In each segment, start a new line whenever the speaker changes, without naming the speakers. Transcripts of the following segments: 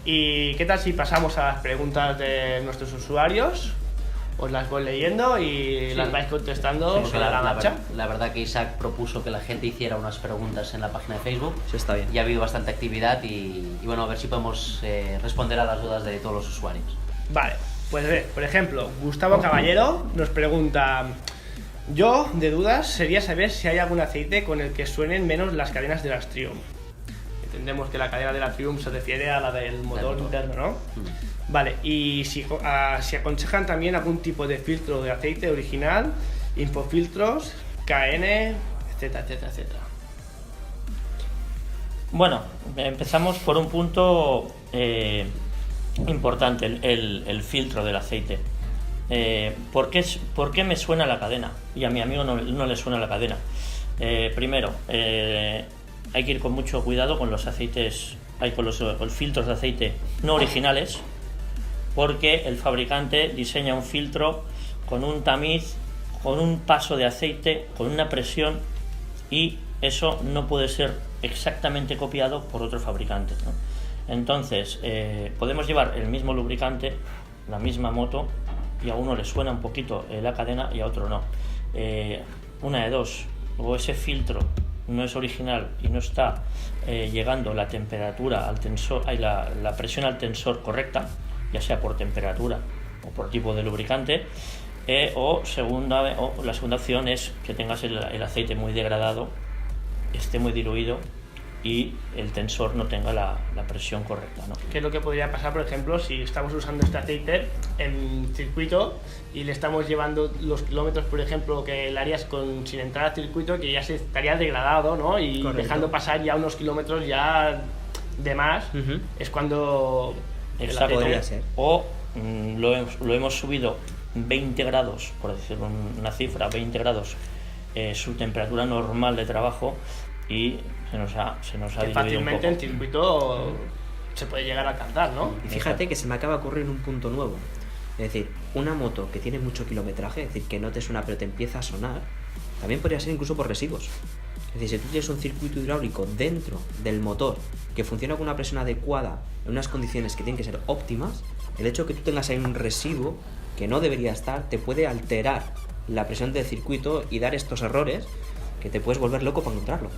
¿Y qué tal si pasamos a las preguntas de nuestros usuarios? Os las voy leyendo y las vais contestando sobre la marcha.
La verdad que Isaac propuso que la gente hiciera unas preguntas en la página de Facebook.
Eso está bien.
Y ha habido bastante actividad y bueno, a ver si podemos responder a las dudas de todos los usuarios.
Vale, pues por ejemplo, Gustavo Caballero nos pregunta: yo, de dudas, sería saber si hay algún aceite con el que suenen menos las cadenas de las Triumph. Entendemos que la cadena de la Triumph se refiere a la del motor interno, ¿no? Vale, y si aconsejan también algún tipo de filtro de aceite original, infofiltros, KN, etcétera, etcétera, etcétera.
Bueno, empezamos por un punto importante, el filtro del aceite. ¿Por qué me suena la cadena? Y a mi amigo no le suena la cadena. Primero, hay que ir con mucho cuidado con los aceites, con los filtros de aceite no originales, porque el fabricante diseña un filtro con un tamiz, con un paso de aceite, con una presión, y eso no puede ser exactamente copiado por otro fabricante, ¿no? Entonces, podemos llevar el mismo lubricante, la misma moto, y a uno le suena un poquito la cadena y a otro no. Una de dos: o ese filtro no es original y no está llegando la temperatura al tensor, la presión al tensor correcta, ya sea por temperatura o por tipo de lubricante, o la segunda opción es que tengas el aceite muy degradado, esté muy diluido y el tensor no tenga la presión correcta, ¿no?
¿Qué es lo que podría pasar, por ejemplo, si estamos usando este aceite en circuito y le estamos llevando los kilómetros, por ejemplo, que le harías sin entrar al circuito, que ya se estaría degradado, ¿no? Y correcto, dejando pasar ya unos kilómetros ya de más, es cuando...
Exacto. Podría ser. O lo hemos subido 20 grados, por decir una cifra, 20 grados, su temperatura normal de trabajo, y se nos ha diluido
fácilmente
un poco.
el circuito se puede llegar a alcanzar, ¿no?
Y fíjate que se me acaba de ocurrir un punto nuevo. Es decir, una moto que tiene mucho kilometraje, es decir, que no te suena pero te empieza a sonar, también podría ser incluso por residuos. Es decir, si tú tienes un circuito hidráulico dentro del motor que funciona con una presión adecuada, en unas condiciones que tienen que ser óptimas, el hecho de que tú tengas ahí un residuo que no debería estar te puede alterar la presión del circuito y dar estos errores que te puedes volver loco para encontrarlo.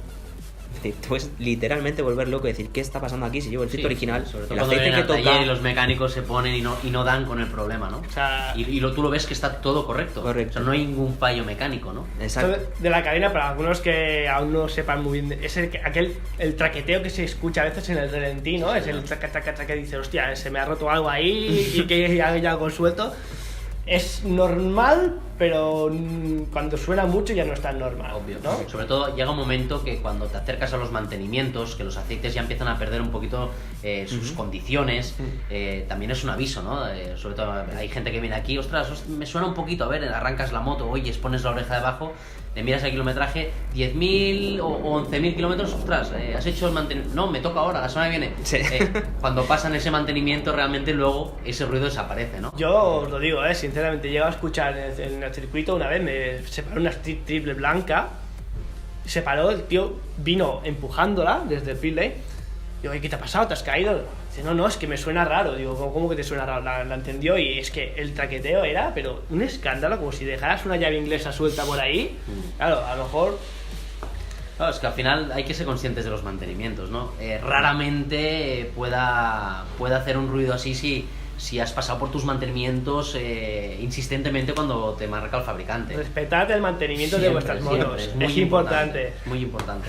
Es decir, te puedes literalmente volver loco y decir, ¿qué está pasando aquí? Si llevo el filtro original,
sobre todo
el
cuando
aceite
vienen
que
al taller
toca...
y los mecánicos se ponen y no dan con el problema, ¿no?
O sea,
tú lo ves que está todo correcto.
Correcto.
O sea, no hay ningún fallo mecánico, ¿no?
Exacto.
esto de la cadena, para algunos que aún no sepan muy bien, es el traqueteo que se escucha a veces en el ralentí, ¿no? Es el traca, traca, traca, que dice, hostia, se me ha roto algo ahí y que hay algo suelto. Es normal, pero cuando suena mucho ya no es tan normal,
Obvio,
¿no?
Sobre todo llega un momento que cuando te acercas a los mantenimientos, que los aceites ya empiezan a perder un poquito sus condiciones, también es un aviso, ¿no? Sobre todo hay gente que viene aquí, ostras, me suena un poquito, a ver, arrancas la moto, oyes, pones la oreja debajo, le miras el kilometraje, 10.000 o 11.000 kilómetros, ostras, has hecho el mantenimiento, no, me toca ahora, la semana que viene.
Sí.
Cuando pasan ese mantenimiento, realmente luego ese ruido desaparece, ¿no?
Yo os lo digo, sinceramente, llego a escuchar en el circuito una vez, me separó una triple blanca, se paró, el tío vino empujándola desde el pit lane. Digo, ¿qué te ha pasado? ¿Te has caído? Dice, no, es que me suena raro. Digo, ¿cómo que te suena raro? La entendió, y es que el traqueteo era, pero un escándalo, como si dejaras una llave inglesa suelta por ahí. Claro, a lo mejor...
Claro, es que al final hay que ser conscientes de los mantenimientos, ¿no? Raramente pueda hacer un ruido así si has pasado por tus mantenimientos insistentemente cuando te marca el fabricante.
Respetad el mantenimiento de vuestras motos, es importante.
Muy importante.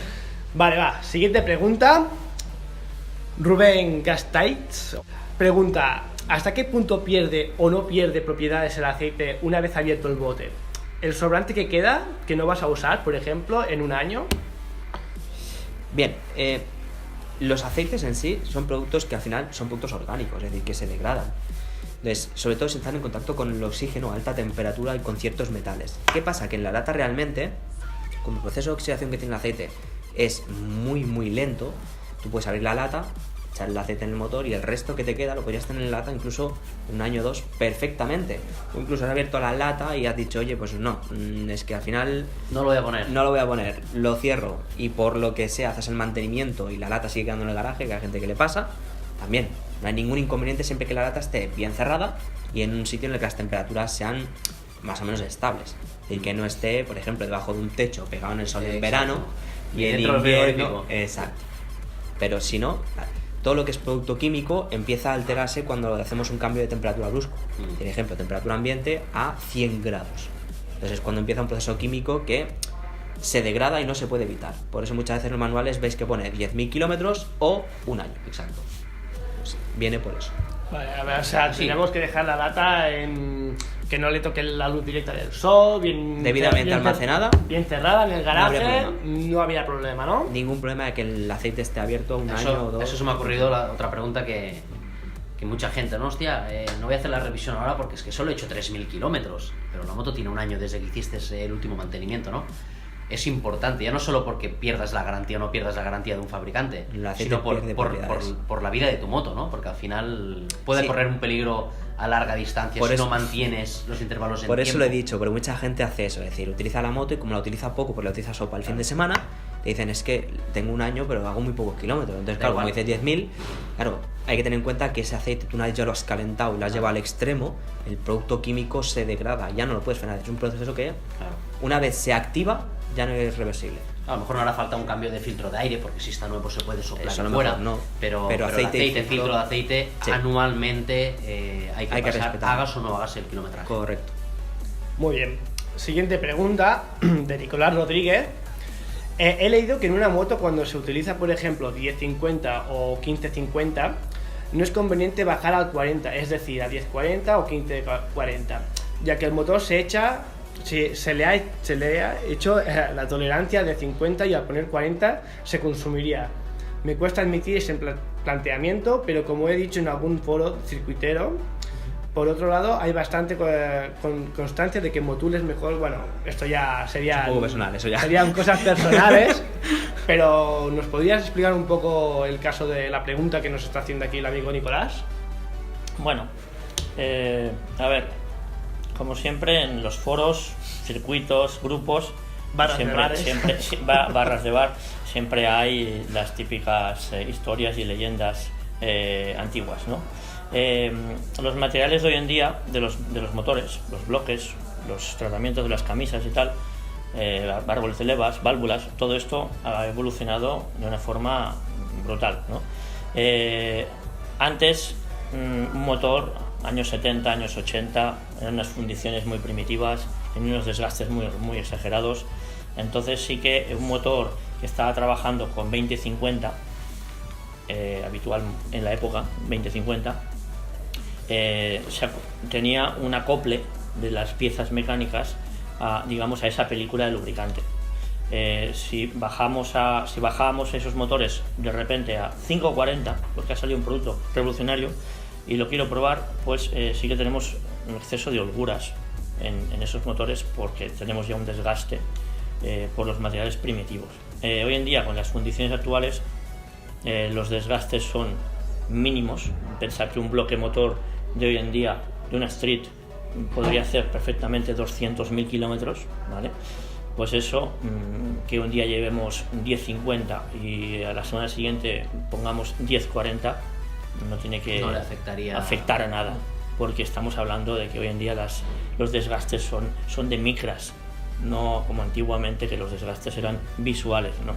Vale, va, siguiente pregunta. Rubén Gastaitz pregunta: ¿hasta qué punto pierde o no pierde propiedades el aceite una vez abierto el bote? ¿El sobrante que queda, que no vas a usar, por ejemplo, en un año?
Bien, los aceites en sí son productos que al final son productos orgánicos, es decir, que se degradan. Entonces, sobre todo si están en contacto con el oxígeno a alta temperatura y con ciertos metales. ¿Qué pasa? Que en la lata realmente, como el proceso de oxidación que tiene el aceite es muy muy lento, tú puedes abrir la lata, echar el aceite en el motor y el resto que te queda lo podrías tener en la lata incluso un año o dos perfectamente. O incluso has abierto la lata y has dicho, oye, pues no, es que al final
no lo voy a poner,
lo cierro, y por lo que sea haces el mantenimiento y la lata sigue quedando en el garaje, que hay gente que le pasa, también No hay ningún inconveniente siempre que la lata esté bien cerrada y en un sitio en el que las temperaturas sean más o menos estables. Es decir, que no esté, por ejemplo, debajo de un techo pegado en el sol en verano y en
dentro del
invierno.
frigorífico.
Exacto. Pero si no, todo lo que es producto químico empieza a alterarse cuando hacemos un cambio de temperatura brusco. Por ejemplo, temperatura ambiente a 100 grados. Entonces es cuando empieza un proceso químico que se degrada y no se puede evitar. Por eso muchas veces en los manuales veis que pone 10.000 kilómetros o un año.
Exacto.
Pues viene por eso.
Vale, a ver, o sea,
Sí.
tenemos que dejar la lata en que no le toque la luz directa del sol, bien
Debidamente
bien
almacenada.
bien cerrada en el garaje,
habría
no había problema, ¿no?
Ningún problema de que el aceite esté abierto un año o dos.
Eso se me ha ocurrido otra pregunta que mucha gente, no, hostia, no voy a hacer la revisión ahora porque es que solo he hecho 3.000 kilómetros, pero la moto tiene un año desde que hiciste el último mantenimiento, ¿no? Es importante, ya no solo porque pierdas la garantía o no pierdas la garantía de un fabricante,
El aceite
sino
pierde propiedades.
por la vida de tu moto, ¿no? Porque al final puede
Sí.
correr un peligro a larga distancia
Por
si
eso-
no mantienes los intervalos en
Por eso
tiempo.
lo he dicho, pero mucha gente hace eso, es decir, utiliza la moto y como la utiliza poco, porque la utiliza solo para el fin de semana, te dicen es que tengo un año pero hago muy pocos kilómetros. Entonces,
Da
claro, como
igual.
dices 10.000, claro, hay que tener en cuenta que ese aceite tú una vez ya lo has calentado y lo has llevado al extremo, el producto químico se degrada, ya no lo puedes frenar. Es un proceso que
Claro.
una vez se activa ya no es reversible.
A lo mejor no hará falta un cambio de filtro de aire, porque si está nuevo se puede soplar
Eso a lo
fuera,
mejor no.
pero
Pero
el
aceite y
aceite,
filtro-
filtro de aceite,
Sí.
anualmente hay que pasar,
respetar.
hagas o no hagas el kilometraje.
Correcto.
Muy bien. Siguiente pregunta de Nicolás Rodríguez. He leído que en una moto cuando se utiliza, por ejemplo, 1050 o 1550, no es conveniente bajar al 40, es decir, a 1040 o 1540, ya que el motor se echa, se le ha hecho la tolerancia de 50 y al poner 40 se consumiría. Me cuesta admitir ese planteamiento, pero como he dicho en algún foro circuitero, por otro lado, hay bastante constancia de que Motul es mejor. Bueno, esto ya sería.
Es un poco personal, eso ya.
Serían cosas personales. Pero, ¿nos podrías explicar un poco el caso de la pregunta que nos está haciendo aquí el amigo Nicolás?
Bueno, a ver, como siempre en los foros, circuitos, grupos,
Barras de bares.
barras de bar, siempre hay las típicas historias y leyendas antiguas, ¿no? Los materiales de hoy en día de los motores, los bloques, los tratamientos de las camisas y tal, árboles de levas, válvulas, todo esto ha evolucionado de una forma brutal, ¿no? Antes, un motor, años 70, años 80, eran unas fundiciones muy primitivas, tenían unos desgastes muy exagerados. Entonces sí que un motor que estaba trabajando con 20-50, habitual en la época, 20-50, tenía un acople de las piezas mecánicas digamos a esa película de lubricante. Si bajábamos esos motores de repente a 5.40 porque ha salido un producto revolucionario y lo quiero probar, pues sí que tenemos un exceso de holguras en esos motores porque tenemos ya un desgaste por los materiales primitivos. Hoy en día con las condiciones actuales los desgastes son mínimos. Pensar que un bloque motor de hoy en día de una Street podría hacer perfectamente 200.000 kilómetros, ¿vale? Pues eso, que un día llevemos 10.50 y a la semana siguiente pongamos 10.40, no tiene que
No le afectaría
afectar a nada, porque estamos hablando de que hoy en día los desgastes son de micras, no como antiguamente que los desgastes eran visuales, ¿no?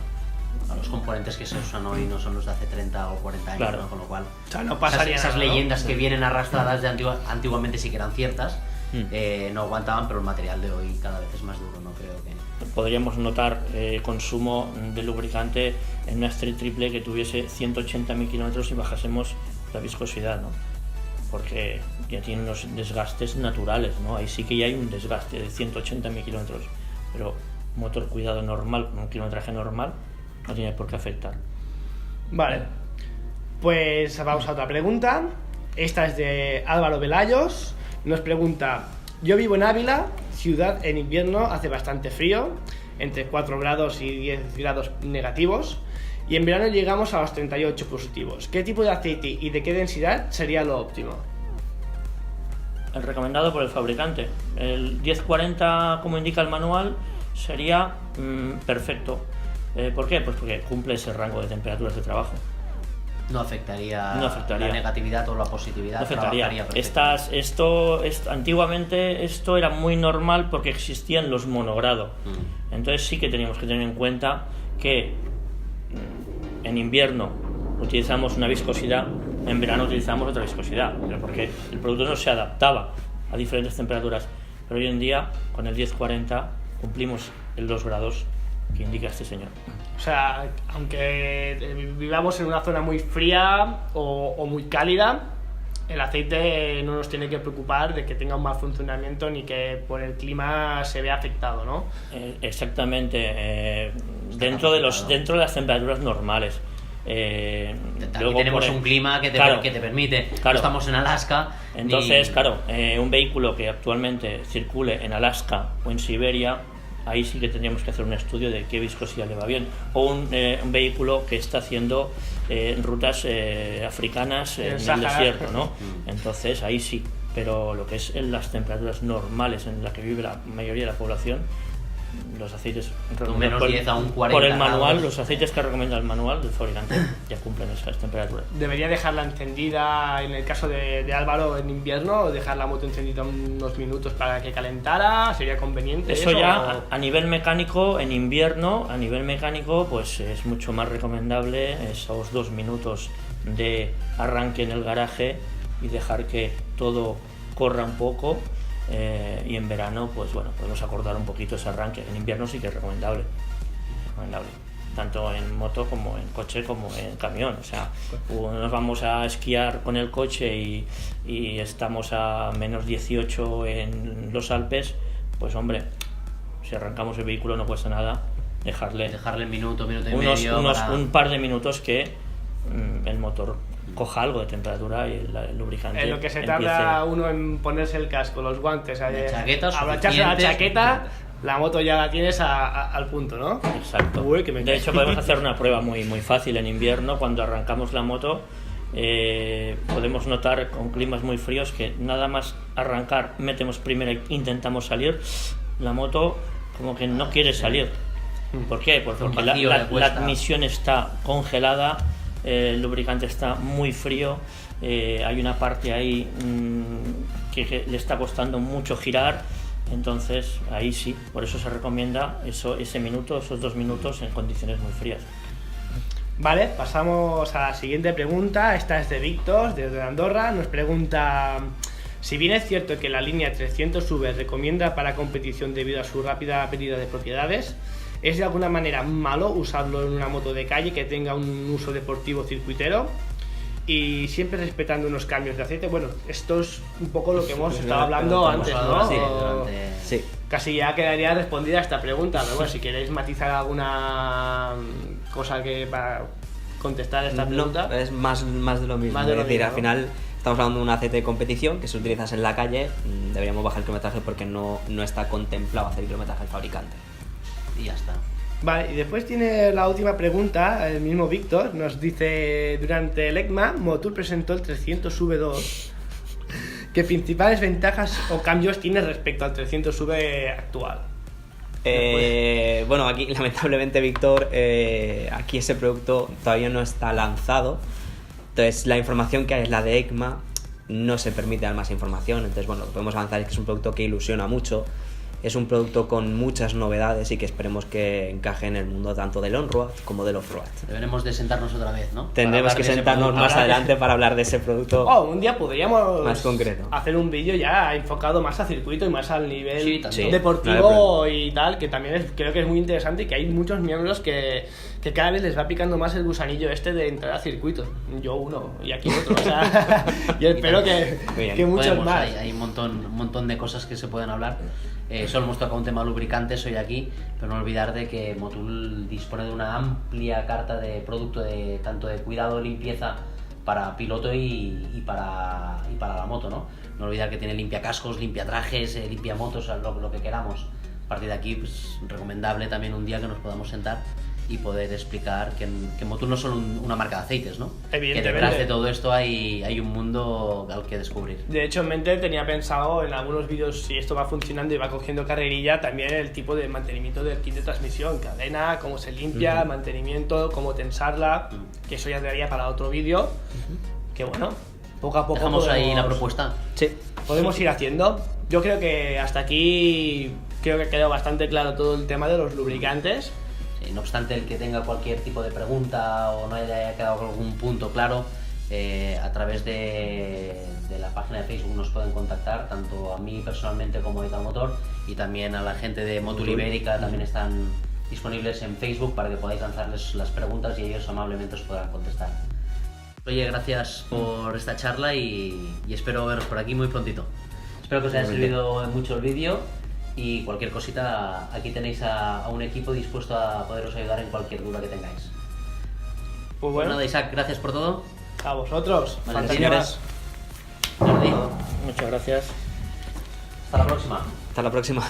Los componentes que se usan hoy no son los de hace 30 o 40 años,
Claro.
¿no? Con lo cual,
O sea, no pasaría
esas
nada, ¿no?
leyendas que vienen arrastradas de antiguamente sí que eran ciertas, no aguantaban, pero el material de hoy cada vez es más duro, no creo que...
Podríamos notar consumo de lubricante en una Street triple que tuviese 180.000 kilómetros y bajásemos la viscosidad, ¿no? Porque ya tiene unos desgastes naturales, ¿no? Ahí sí que ya hay un desgaste de 180.000 kilómetros, pero motor cuidado normal, con un kilometraje normal, no tiene por qué afectar.
Vale. Pues vamos a otra pregunta. Esta es de Álvaro Velayos. Nos pregunta: yo vivo en Ávila, ciudad. En invierno hace bastante frío, entre 4 grados y 10 grados negativos, y en verano llegamos a los 38 positivos. ¿Qué tipo de aceite y de qué densidad sería lo óptimo?
El recomendado por el fabricante, el 1040 como indica el manual sería perfecto. ¿Por qué? Pues porque cumple ese rango de temperaturas de trabajo.
No afectaría,
No afectaría.
la negatividad o la positividad.
No afectaría.
Trabajaría perfectamente.
Antiguamente esto era muy normal porque existían los monogrado. Entonces sí que teníamos que tener en cuenta que en invierno utilizamos una viscosidad, en verano utilizamos otra viscosidad, pero porque el producto no se adaptaba a diferentes temperaturas. Pero hoy en día, con el 1040, cumplimos el 2 grados que indica este señor.
O sea, aunque vivamos en una zona muy fría o muy cálida, el aceite no nos tiene que preocupar de que tenga un mal funcionamiento ni que por el clima se vea afectado, ¿no?
Exactamente, dentro de las temperaturas normales.
Luego tenemos un clima que te permite.
Claro.
No estamos en Alaska.
Entonces, un vehículo que actualmente circule en Alaska o en Siberia, ahí sí que tendríamos que hacer un estudio de qué viscosidad le va bien. O un vehículo que está haciendo rutas africanas en el desierto, ¿no? Entonces, ahí sí. Pero lo que es en las temperaturas normales en las que vive la mayoría de la población, los aceites
menos 10 a un 40
por el manual,
grados.
los aceites que recomienda el manual del fabricante ya cumplen esas temperaturas.
¿Debería dejarla encendida en el caso de Álvaro en invierno o dejar la moto encendida unos minutos para que calentara? ¿Sería conveniente
eso ya a nivel mecánico, en invierno, a nivel mecánico, pues es mucho más recomendable esos 2 minutos de arranque en el garaje y dejar que todo corra un poco. Y en verano, pues bueno, podemos acordar un poquito ese arranque. En invierno sí que es recomendable, tanto en moto como en coche como en camión. O sea, nos vamos a esquiar con el coche y estamos a menos 18 en los Alpes, pues hombre, si arrancamos el vehículo no cuesta nada dejarle
minuto y medio
un par de minutos que el motor coja algo de temperatura y el lubricante.
En lo que se tarda uno en ponerse el casco, los guantes,
abrocharse
la chaqueta, la moto ya la tienes al punto, ¿no?
Exacto.
Uy,
de hecho, podemos hacer una prueba muy, muy fácil en invierno. Cuando arrancamos la moto, podemos notar con climas muy fríos que nada más arrancar, metemos primero e intentamos salir, la moto como que no quiere salir. ¿Por qué? Porque la admisión está congelada, el lubricante está muy frío, hay una parte ahí que le está costando mucho girar, entonces ahí sí, por eso se recomienda ese minuto, esos 2 minutos en condiciones muy frías.
Vale, pasamos a la siguiente pregunta. Esta es de Víctor, desde Andorra. Nos pregunta: si bien es cierto que la línea 300V recomienda para competición debido a su rápida pérdida de propiedades, ¿es de alguna manera malo usarlo en una moto de calle que tenga un uso deportivo circuitero? Y siempre respetando unos cambios de aceite. Bueno, esto es un poco lo que hemos estado hablando antes, ¿no?
Sí.
Casi ya quedaría respondida esta pregunta, pero bueno, si queréis matizar alguna cosa que para contestar esta pregunta.
No, es más de lo mismo. Al final estamos hablando de un aceite de competición que si lo utilizas en la calle, deberíamos bajar el kilometraje porque no está contemplado hacer el kilometraje del fabricante.
Y ya está.
Vale, y después tiene la última pregunta, el mismo Víctor, nos dice: durante el ECMA, Motul presentó el 300V2. ¿Qué principales ventajas o cambios tiene respecto al 300V actual?
Bueno, aquí lamentablemente, Víctor, aquí ese producto todavía no está lanzado. Entonces la información que hay es la de ECMA, no se permite dar más información. Entonces bueno, lo que podemos avanzar es que es un producto que ilusiona mucho. Es un producto con muchas novedades y que esperemos que encaje en el mundo tanto del on-road como del off-road.
Deberemos de sentarnos otra vez, ¿no?
Tendremos que sentarnos más adelante para hablar de ese producto.
Un día podríamos
más concreto
hacer un vídeo ya enfocado más a circuito y más al nivel
sí,
deportivo y tal, que también creo que es muy interesante y que hay muchos miembros que cada vez les va picando más el gusanillo de entrar a circuitos. Yo uno y aquí otro, o sea, y espero que muchos más.
Hay un montón de cosas que se pueden hablar. Solo hemos tocado un tema lubricantes hoy aquí, pero no olvidar de que Motul dispone de una amplia carta de producto tanto de cuidado, limpieza para piloto y para la moto, ¿no? No olvidar que tiene limpia cascos, limpia trajes, limpia motos, lo que queramos. A partir de aquí, pues recomendable también un día que nos podamos sentar y poder explicar que Motul no es solo una marca de aceites, ¿no?
Evidentemente.
Que detrás de todo esto hay un mundo al que descubrir.
De hecho, en mente tenía pensado en algunos vídeos, si esto va funcionando y va cogiendo carrerilla, también el tipo de mantenimiento del kit de transmisión, cadena, cómo se limpia, mantenimiento, cómo tensarla, que eso ya daría para otro vídeo. Que bueno, poco a poco
Dejamos ahí
podemos-
la propuesta.
Sí.
podemos ir haciendo. Yo creo que hasta aquí creo que ha quedado bastante claro todo el tema de los lubricantes.
No obstante, el que tenga cualquier tipo de pregunta o no haya quedado algún punto claro, a través de la página de Facebook nos pueden contactar, tanto a mí personalmente como a Italmotor, y también a la gente de Motul Ibérica, también están disponibles en Facebook para que podáis lanzarles las preguntas y ellos amablemente os podrán contestar. Oye, gracias por esta charla y espero veros por aquí muy prontito. Espero que os haya servido mucho el vídeo. Y cualquier cosita, aquí tenéis a un equipo dispuesto a poderos ayudar en cualquier duda que tengáis.
Pues
Pues
bueno,
nada, Isaac, gracias por todo.
a vosotros.
Vale,
Faltaría
señores.
más.
Jordi,
Muchas gracias.
hasta la próxima.
Hasta la próxima.